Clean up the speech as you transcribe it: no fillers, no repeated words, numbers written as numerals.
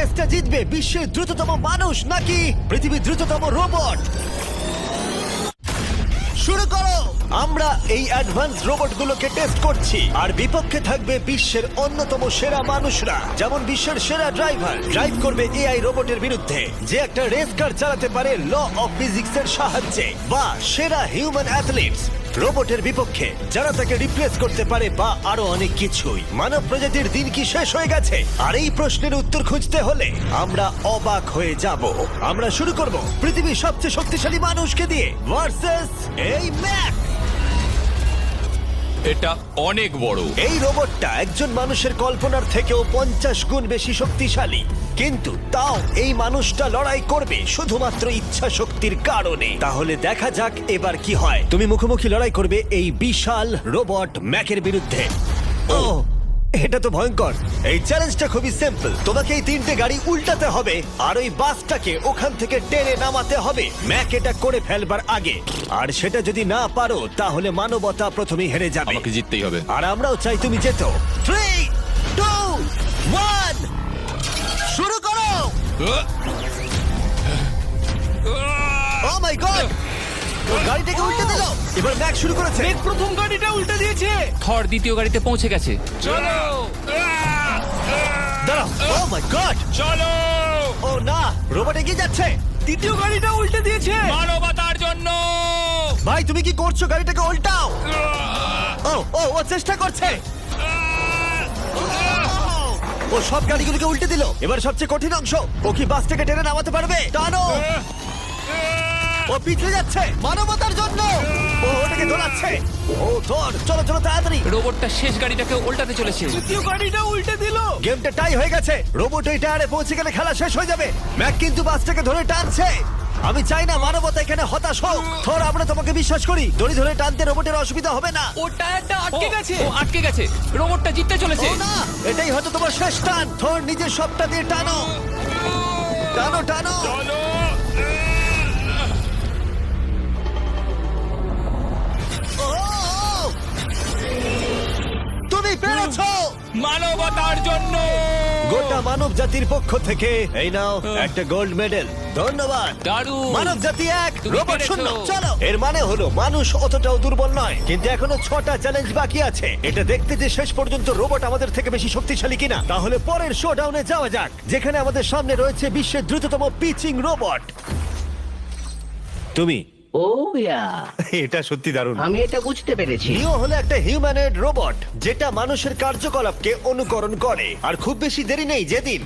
রেসটা জিতবে বিশ্বের দ্রুততম মানুষ নাকি পৃথিবীর দ্রুততম রোবট? শুরু করো। আমরা এই অ্যাডভান্স রোবটগুলোকে টেস্ট করছি আর বিপক্ষে থাকবে বিশ্বের অন্যতম সেরা মানুষরা, যেমন বিশ্বের সেরা ড্রাইভার ড্রাইভ করবে এআই রোবটের বিরুদ্ধে যে একটা রেস কার চালাতে পারে ল অফ ফিজিক্সের সাহায্যে, বা সেরা হিউম্যান অ্যাথলিটস রোবটের বিপক্ষে যারা তাকে রিপ্লেস করতে পারে, বা আরো অনেক কিছুই। মানব প্রজাতির দিন কি শেষ হয়ে গেছে? আর এই প্রশ্নের উত্তর খুঁজতে হলে আমরা অবাক হয়ে যাব। আমরা শুরু করব পৃথিবীর সবচেয়ে শক্তিশালী মানুষকে দিয়ে ভার্সেস এই ম্যাক। এটা অনেক বড়। এই রোবটটা একজন মানুষের কল্পনার থেকেও 50 গুণ বেশি শক্তিশালী, কিন্তু তাও এই মানুষটা লড়াই করবে শুধুমাত্র ইচ্ছা শক্তির কারণে। তাহলে দেখা যাক এবার কি হয়। তুমি মুখোমুখি লড়াই করবে এই বিশাল রোবট ম্যাকের বিরুদ্ধে। ও, এটা তো ভয়ঙ্কর। এই চ্যালেঞ্জটা খুবই সিম্পল। তোমাকে এই 3টে গাড়ি উল্টাতে হবে আর ওই বাসটাকে ওখান থেকে টেনে নামাতে হবে ম্যাক এটা করে ফেলবার আগে। আর সেটা যদি না পারো তাহলে মানবতা প্রথমেই হেরে যাবে। আমাকে জিততেই হবে। আর আমরাও চাই তুমি যেতো। 3, 2, 1 শুরু করো। ও মাই গড, গাড়িটাকে উল্টে দিল। এবার ম্যাক শুরু করেছে। প্রথম গাড়িটা উল্টে দিয়েছে। থর দ্বিতীয় গাড়িতে পৌঁছে গেছে। চলো দাঁড়াও। ও মাই গড, চলো, ও না, রোবট এগিয়ে যাচ্ছে। দ্বিতীয় গাড়িটা উল্টে দিয়েছে। মানবতার জন্য। ভাই তুমি কি করছো? গাড়িটাকে উল্টাও। ও ও ও চেষ্টা করছে। ও সব গাড়িগুলোকে উল্টে দিল। এবার সবচেয়ে কঠিন অংশ, ও কি বাসটাকে টেনে নামাতে পারবে? টানো। ও পিছলে যাচ্ছে মানবতার জন্য। ও ওটাকে দোলাচ্ছে। ও ধর, চলো চলো তাড়াতাড়ি। রোবটটা শেষ গাড়িটাকে উল্টাতে চলেছে। দ্বিতীয় গাড়িটা উল্টে দিল। গেমটা টাই হয়ে গেছে। রোবট এই টায়ারে পৌঁছে গেলে খেলা শেষ হয়ে যাবে। ম্যাক কিন্তু বাসটাকে ধরে টানছে। আমি চাই না মানবতা এখানে হতাশ হোক। থর, আমরা তোমাকে বিশ্বাস করি। দড়ি ধরে টানতে রোবটের অসুবিধা হবে না। ও টায়ারটা আটকে গেছে। ও আটকে গেছে। রোবটটা জিততে চলেছে। ও না, এটাই হয়তো তোমার শেষ টান। থর, নিজের সবটা দিয়ে টানো, টানো টানো। চলো। ও, তুমি পেরেছো। মানবতার জন্য। গোটা মানব জাতির পক্ষ থেকে এই নাও একটা গোল্ড মেডেল। ধন্যবাদ। দারুণ। মানব জাতি এক, তুমি রোবট পেরেছো। শূন্য। চলো, এর মানে হলো মানুষ অতটাও দুর্বল নয়, কিন্তু এখনো 6টা চ্যালেঞ্জ বাকি আছে। এটা দেখতে যে শেষ পর্যন্ত রোবট আমাদের থেকে বেশি শক্তিশালী কিনা। তাহলে পরের শোডাউনে যাওয়া যাক, যেখানে আমাদের সামনে রয়েছে বিশ্বের দ্রুততম পিচিং রোবট। তুমি ও ইয়া, এটা সত্যি দারুণ। আমি এটা বুঝতে পেরেছি। নিও হলো একটা হিউম্যানয়েড রোবট যেটা মানুষের কার্যকলাপকে অনুকরণ করে। আর খুব বেশি দেরি নেই, যেদিন